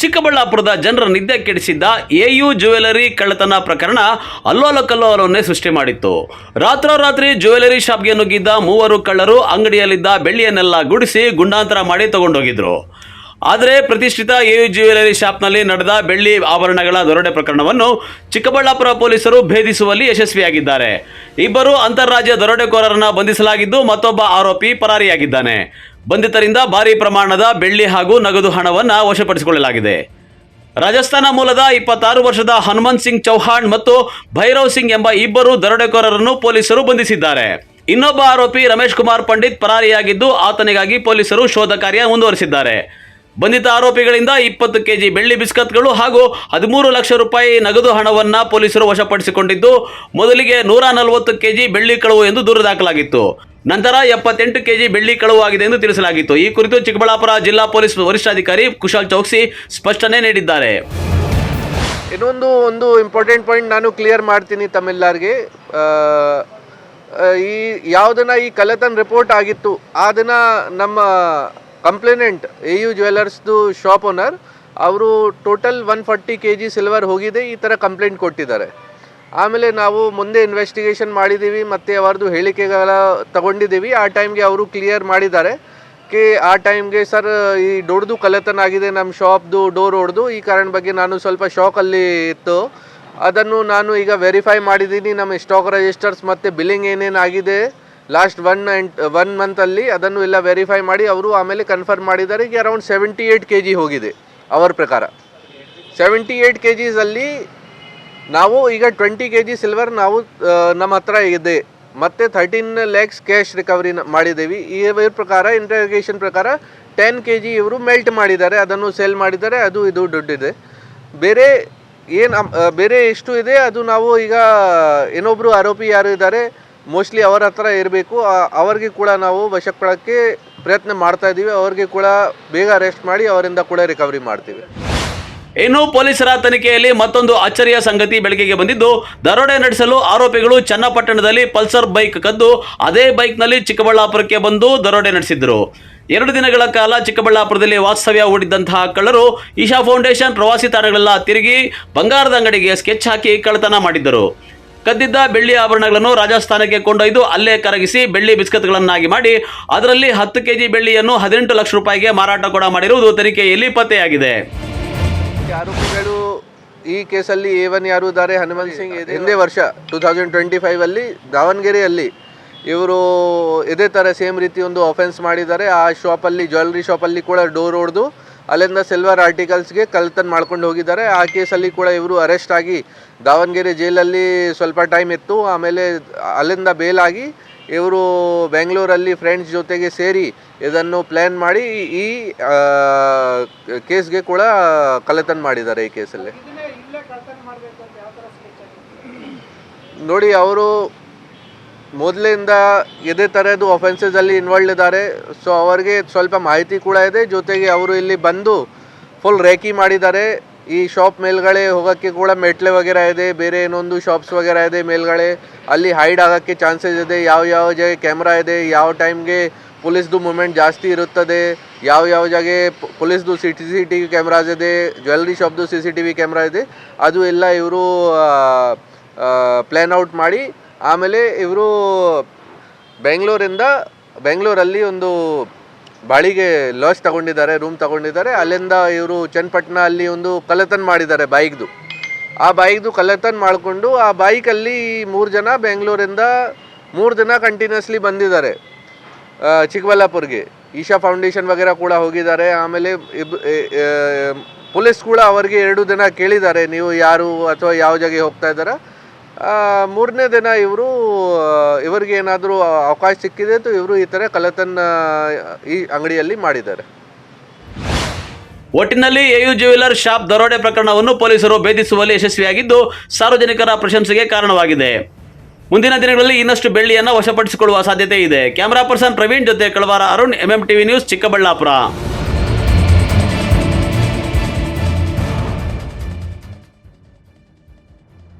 ಚಿಕ್ಕಬಳ್ಳಾಪುರದ ಜನರ ನಿದ್ದೆ ಕೆಡಿಸಿದ್ದ ಎಯು ಜ್ಯುವೆಲರಿ ಕಳ್ಳತನ ಪ್ರಕರಣ ಅಲ್ಲೋಲಕಲ್ಲೋಲವನ್ನೇ ಸೃಷ್ಟಿ ಮಾಡಿತ್ತು. ರಾತ್ರೋರಾತ್ರಿ ಜ್ಯುವೆಲರಿ ಶಾಪ್ಗೆ ನುಗ್ಗಿದ್ದ ಮೂವರು ಕಳ್ಳರು ಅಂಗಡಿಯಲ್ಲಿದ್ದ ಬೆಳ್ಳಿಯನ್ನೆಲ್ಲ ಗುಡಿಸಿ ಗುಂಡಾಂತರ ಮಾಡಿ ತಗೊಂಡೋಗಿದ್ರು. ಆದರೆ ಪ್ರತಿಷ್ಠಿತ ಎಯು ಜ್ಯುವೆಲರಿ ಶಾಪ್ನಲ್ಲಿ ನಡೆದ ಬೆಳ್ಳಿ ಆಭರಣಗಳ ದರೋಡೆ ಪ್ರಕರಣವನ್ನು ಚಿಕ್ಕಬಳ್ಳಾಪುರ ಪೊಲೀಸರು ಭೇದಿಸುವಲ್ಲಿ ಯಶಸ್ವಿಯಾಗಿದ್ದಾರೆ. ಇಬ್ಬರು ಅಂತಾರಾಜ್ಯ ದರೋಡೆಕೋರರನ್ನು ಬಂಧಿಸಲಾಗಿದ್ದು ಮತ್ತೊಬ್ಬ ಆರೋಪಿ ಪರಾರಿಯಾಗಿದ್ದಾನೆ. ಬಂಧಿತರಿಂದ ಭಾರೀ ಪ್ರಮಾಣದ ಬೆಳ್ಳಿ ಹಾಗೂ ನಗದು ಹಣವನ್ನು ವಶಪಡಿಸಿಕೊಳ್ಳಲಾಗಿದೆ. ರಾಜಸ್ಥಾನ ಮೂಲದ 26 ವರ್ಷದ ಹನುಮಂತ್ ಸಿಂಗ್ ಚೌಹಾಣ್ ಮತ್ತು ಭೈರವ್ ಸಿಂಗ್ ಎಂಬ ಇಬ್ಬರು ದರೋಡೆಕೋರರನ್ನು ಪೊಲೀಸರು ಬಂಧಿಸಿದ್ದಾರೆ. ಇನ್ನೊಬ್ಬ ಆರೋಪಿ ರಮೇಶ್ ಕುಮಾರ್ ಪಂಡಿತ್ ಪರಾರಿಯಾಗಿದ್ದು ಆತನಿಗಾಗಿ ಪೊಲೀಸರು ಶೋಧ ಕಾರ್ಯ ಮುಂದುವರೆಸಿದ್ದಾರೆ. ಬಂಧಿತ ಆರೋಪಿಗಳಿಂದ 20 ಕೆಜಿ ಬೆಳ್ಳಿ ಬಿಸ್ಕತ್ಗಳು ಹಾಗೂ 13 ಲಕ್ಷ ರೂಪಾಯಿ ನಗದು ಹಣವನ್ನು ಪೊಲೀಸರು ವಶಪಡಿಸಿಕೊಂಡಿದ್ದು, ಮೊದಲಿಗೆ 140 ಕೆಜಿ ಬೆಳ್ಳಿ ಕಳವು ಎಂದು ದೂರು ದಾಖಲಾಗಿತ್ತು. ನಂತರ 78 ಕೆಜಿ ಬೆಳ್ಳಿ ಕಳವು ಆಗಿದೆ ಎಂದು ತಿಳಿಸಲಾಗಿತ್ತು. ಈ ಕುರಿತು ಚಿಕ್ಕಬಳ್ಳಾಪುರ ಜಿಲ್ಲಾ ಪೊಲೀಸ್ ವರಿಷ್ಠಾಧಿಕಾರಿ ಕುಶಾಲ್ ಚೌಕ್ಸಿ ಸ್ಪಷ್ಟನೆ ನೀಡಿದ್ದಾರೆ. ಒಂದು ಇಂಪಾರ್ಟೆಂಟ್ ಪಾಯಿಂಟ್ ನಾನು ಕ್ಲಿಯರ್ ಮಾಡ್ತೀನಿ ತಮ್ಮೆಲ್ಲರಿಗೆ. ಈ ಯಾವುದನ್ನ ಈ ಕಳ್ಳತನ ರಿಪೋರ್ಟ್ ಆಗಿತ್ತು ಅದನ್ನ ನಮ್ಮ ಕಂಪ್ಲೇನೆಂಟ್ ಎಯು ಜ್ಯುವೆಲರ್ಸ್ದು ಶಾಪ್ ಓನರ್ ಅವರು ಟೋಟಲ್ 140 ಕೆಜಿ ಸಿಲ್ವರ್ ಹೋಗಿದೆ ಈ ಥರ ಕಂಪ್ಲೇಂಟ್ ಕೊಟ್ಟಿದ್ದಾರೆ. ಆಮೇಲೆ ನಾವು ಮುಂದೆ ಇನ್ವೆಸ್ಟಿಗೇಷನ್ ಮಾಡಿದ್ದೀವಿ ಮತ್ತು ಅವರದು ಹೇಳಿಕೆಗಳ ತಗೊಂಡಿದ್ದೀವಿ. ಆ ಟೈಮ್ಗೆ ಅವರು ಕ್ಲಿಯರ್ ಮಾಡಿದ್ದಾರೆ ಆ ಟೈಮ್ಗೆ ಸರ್ ಈ ದೊಡ್ಡದು ಕಳ್ಳತನ ಆಗಿದೆ ನಮ್ಮ ಶಾಪ್ದು ಡೋರ್ ಹೊಡೆದು, ಈ ಕಾರಣ ಬಗ್ಗೆ ನಾನು ಸ್ವಲ್ಪ ಶಾಕಲ್ಲಿ ಇತ್ತು. ಅದನ್ನು ನಾನು ಈಗ ವೆರಿಫೈ ಮಾಡಿದ್ದೀನಿ. ನಮ್ಮ ಸ್ಟಾಕ್ ರಿಜಿಸ್ಟರ್ಸ್ ಮತ್ತು ಬಿಲ್ಲಿಂಗ್ ಏನೇನಾಗಿದೆ ಲಾಸ್ಟ್ 1 ಮಂತಲ್ಲಿ ಅದನ್ನು ಎಲ್ಲ ವೆರಿಫೈ ಮಾಡಿ ಅವರು ಆಮೇಲೆ ಕನ್ಫರ್ಮ್ ಮಾಡಿದ್ದಾರೆ ಈಗ ಅರೌಂಡ್ 78 ಕೆಜಿ ಹೋಗಿದೆ. ಅವರ ಪ್ರಕಾರ 78 ಕೆಜಿಸಲ್ಲಿ ನಾವು ಈಗ 20 ಕೆಜಿ ಸಿಲ್ವರ್ ನಾವು ನಮ್ಮ ಹತ್ರ ಇದೆ ಮತ್ತು 13 lakhs ಕ್ಯಾಶ್ ರಿಕವರಿ ಮಾಡಿದ್ದೀವಿ. ಇವ್ರ ಪ್ರಕಾರ ಇಂಟರ್ಗೇಷನ್ ಪ್ರಕಾರ 10 ಕೆಜಿ ಇವರು ಮೆಲ್ಟ್ ಮಾಡಿದ್ದಾರೆ, ಅದನ್ನು ಸೇಲ್ ಮಾಡಿದ್ದಾರೆ. ಇದು ದುಡ್ಡಿದೆ. ಬೇರೆ ಎಷ್ಟು ಇದೆ ಅದು ನಾವು ಈಗ ಇನ್ನೊಬ್ಬರು ಆರೋಪಿ ಯಾರು ಇದ್ದಾರೆ ಮೋಸ್ಟ್ಲಿ ಅವರ ಹತ್ರ ಇರಬೇಕು. ಅವ್ರಿಗೆ ಕೂಡ ನಾವು ವಶಕ್ಕೆ ಪ್ರಯತ್ನ ಮಾಡ್ತಾ ಇದ್ದೀವಿ. ಅವ್ರಿಗೆ ಕೂಡ ಬೇಗ ಅರೆಸ್ಟ್ ಮಾಡಿ ಅವರಿಂದ ಕೂಡ ರಿಕವರಿ ಮಾಡ್ತೀವಿ. ಇನ್ನು ಪೊಲೀಸರ ತನಿಖೆಯಲ್ಲಿ ಮತ್ತೊಂದು ಅಚ್ಚರಿಯ ಸಂಗತಿ ಬೆಳಕಿಗೆ ಬಂದಿದ್ದು, ದರೋಡೆ ನಡೆಸಲು ಆರೋಪಿಗಳು ಚನ್ನಪಟ್ಟಣದಲ್ಲಿ ಪಲ್ಸರ್ ಬೈಕ್ ಕದ್ದು ಅದೇ ಬೈಕ್ನಲ್ಲಿ ಚಿಕ್ಕಬಳ್ಳಾಪುರಕ್ಕೆ ಬಂದು ದರೋಡೆ ನಡೆಸಿದ್ರು. 2 ದಿನಗಳ ಕಾಲ ಚಿಕ್ಕಬಳ್ಳಾಪುರದಲ್ಲಿ ವಾಸ್ತವ್ಯ ಹೂಡಿದ್ದಂತಹ ಕಳ್ಳರು ಈಶಾ ಫೌಂಡೇಶನ್ ಪ್ರವಾಸಿ ತಾಣಗಳೆಲ್ಲ ತಿರುಗಿ ಬಂಗಾರದ ಅಂಗಡಿಗೆ ಸ್ಕೆಚ್ ಹಾಕಿ ಕಳ್ಳತನ ಮಾಡಿದ್ದರು. ಕದ್ದಿದ್ದ ಬೆಳ್ಳಿ ಆಭರಣಗಳನ್ನು ರಾಜಸ್ಥಾನಕ್ಕೆ ಕೊಂಡೊಯ್ದು ಅಲ್ಲೇ ಕರಗಿಸಿ ಬೆಳ್ಳಿ ಬಿಸ್ಕತ್ಗಳನ್ನಾಗಿ ಮಾಡಿ ಅದರಲ್ಲಿ 10 ಕೆಜಿ ಬೆಳ್ಳಿಯನ್ನು 18 ಲಕ್ಷ ರೂಪಾಯಿಗೆ ಮಾರಾಟ ಕೂಡ ಮಾಡಿರುವುದು ತನಿಖೆಯಲ್ಲಿ ಪತ್ತೆಯಾಗಿದೆ. ಆರೋಪಿಗಳು ಈ ಕೇಸಲ್ಲಿ A1 ಯಾರು ಇದ್ದಾರೆ ಹನುಮಂತ್ ಸಿಂಗ್. ಹಿಂದೆ ವರ್ಷ 2025 ದಾವಣಗೆರೆಯಲ್ಲಿ ಇವರು ಇದೇ ಥರ ಸೇಮ್ ರೀತಿ ಒಂದು ಅಫೆನ್ಸ್ ಮಾಡಿದ್ದಾರೆ. ಆ ಶಾಪಲ್ಲಿ ಜ್ಯುವೆಲ್ರಿ ಶಾಪಲ್ಲಿ ಕೂಡ ಡೋರ್ ಹೊಡೆದು ಅಲ್ಲಿಂದ ಸಿಲ್ವರ್ ಆರ್ಟಿಕಲ್ಸ್ಗೆ ಕಳ್ಳತನ ಮಾಡ್ಕೊಂಡು ಹೋಗಿದ್ದಾರೆ. ಆ ಕೇಸಲ್ಲಿ ಕೂಡ ಇವರು ಅರೆಸ್ಟ್ ಆಗಿ ದಾವಣಗೆರೆ ಜೈಲಲ್ಲಿ ಸ್ವಲ್ಪ ಟೈಮ್ ಇತ್ತು. ಆಮೇಲೆ ಅಲ್ಲಿಂದ ಬೇಲಾಗಿ ಇವರು ಬೆಂಗಳೂರಲ್ಲಿ ಫ್ರೆಂಡ್ಸ್ ಜೊತೆಗೆ ಸೇರಿ ಇದನ್ನು ಪ್ಲ್ಯಾನ್ ಮಾಡಿ ಈ ಕೇಸ್ಗೆ ಕೂಡ ಕಳ್ಳತನ ಮಾಡಿದ್ದಾರೆ. ಈ ಕೇಸಲ್ಲಿ ನೋಡಿ ಅವರು ಮೊದಲಿಂದ ಇದೇ ಥರದ್ದು ಅಫೆನ್ಸಸಲ್ಲಿ ಇನ್ವಾಲ್ವ್ ಇದ್ದಾರೆ. ಸೊ ಅವರಿಗೆ ಸ್ವಲ್ಪ ಮಾಹಿತಿ ಕೂಡ ಇದೆ. ಜೊತೆಗೆ ಅವರು ಇಲ್ಲಿ ಬಂದು ಫುಲ್ ರೇಕಿ ಮಾಡಿದ್ದಾರೆ. ಈ ಶಾಪ್ ಮೇಲ್ಗಡೆ ಹೋಗೋಕ್ಕೆ ಕೂಡ ಮೆಟ್ಲೆ ವಗೇರಾ ಇದೆ, ಬೇರೆ ಇನ್ನೊಂದು ಶಾಪ್ಸ್ ವಗೇರಾ ಇದೆ ಮೇಲ್ಗಡೆ. ಅಲ್ಲಿ ಹೈಡ್ ಆಗೋಕ್ಕೆ ಚಾನ್ಸಸ್ ಇದೆ. ಯಾವ ಜಾಗ ಕ್ಯಾಮ್ರಾ ಇದೆ, ಯಾವ ಟೈಮ್ಗೆ ಪೊಲೀಸ್ದು ಮೂಮೆಂಟ್ ಜಾಸ್ತಿ ಇರುತ್ತದೆ, ಯಾವ ಜಾಗ ಪೊಲೀಸ್ದು CCTV ಕ್ಯಾಮ್ರಾಸ್ ಇದೆ, ಜ್ಯುವೆಲ್ರಿ ಶಾಪ್ದು CCTV ಕ್ಯಾಮ್ರಾ ಇದೆ, ಅದು ಎಲ್ಲ ಇವರು ಪ್ಲ್ಯಾನ್ ಔಟ್ ಮಾಡಿ ಆಮೇಲೆ ಇವರು ಬೆಂಗಳೂರಲ್ಲಿ ಒಂದು ಬಾಡಿಗೆ ಲಾಡ್ಜ್ ತಗೊಂಡಿದ್ದಾರೆ, ರೂಮ್ ತಗೊಂಡಿದ್ದಾರೆ. ಅಲ್ಲಿಂದ ಇವರು ಚನ್ನಪಟ್ಟಣ ಅಲ್ಲಿ ಒಂದು ಕಳ್ಳತನ ಮಾಡಿದ್ದಾರೆ ಬೈಕ್ದು. ಆ ಬೈಕ್ದು ಕಳ್ಳತನ ಮಾಡಿಕೊಂಡು ಆ ಬೈಕಲ್ಲಿ 3 ಜನ ಬೆಂಗಳೂರಿಂದ 3 ದಿನ ಕಂಟಿನ್ಯೂಸ್ಲಿ ಬಂದಿದ್ದಾರೆ ಚಿಕ್ಕಬಳ್ಳಾಪುರ್ಗೆ. ಈಶಾ ಫೌಂಡೇಶನ್ ವಗೇರಾ ಕೂಡ ಹೋಗಿದ್ದಾರೆ. ಆಮೇಲೆ ಪೊಲೀಸ್ ಕೂಡ ಅವರಿಗೆ 2 ದಿನ ಕೇಳಿದ್ದಾರೆ ನೀವು ಯಾರು ಅಥವಾ ಯಾವ ಜಾಗ ಹೋಗ್ತಾ ಇದ್ದಾರೆ. 3ನೇ ದಿನ ಇವರಿಗೆ ಏನಾದರೂ ಅವಕಾಶ ಸಿಕ್ಕಿದೆ ಅಂತ ಇವರು ಈ ಥರ ಕಳ್ಳತನ ಈ ಅಂಗಡಿಯಲ್ಲಿ ಮಾಡಿದ್ದಾರೆ. ಒಟ್ಟಿನಲ್ಲಿ ಎಯು ಜ್ಯುವೆಲರ್ ಶಾಪ್ ದರೋಡೆ ಪ್ರಕರಣವನ್ನು ಪೊಲೀಸರು ಭೇದಿಸುವಲ್ಲಿ ಯಶಸ್ವಿಯಾಗಿದ್ದು ಸಾರ್ವಜನಿಕರ ಪ್ರಶಂಸೆಗೆ ಕಾರಣವಾಗಿದೆ. ಮುಂದಿನ ದಿನಗಳಲ್ಲಿ ಇನ್ನಷ್ಟು ಬೆಳ್ಳಿಯನ್ನು ವಶಪಡಿಸಿಕೊಳ್ಳುವ ಸಾಧ್ಯತೆ ಇದೆ. ಕ್ಯಾಮರಾ ಪರ್ಸನ್ ಪ್ರವೀಣ್ ಜೊತೆ ಕಳವಾರ ಅರುಣ್, MMTV ನ್ಯೂಸ್, ಚಿಕ್ಕಬಳ್ಳಾಪುರ.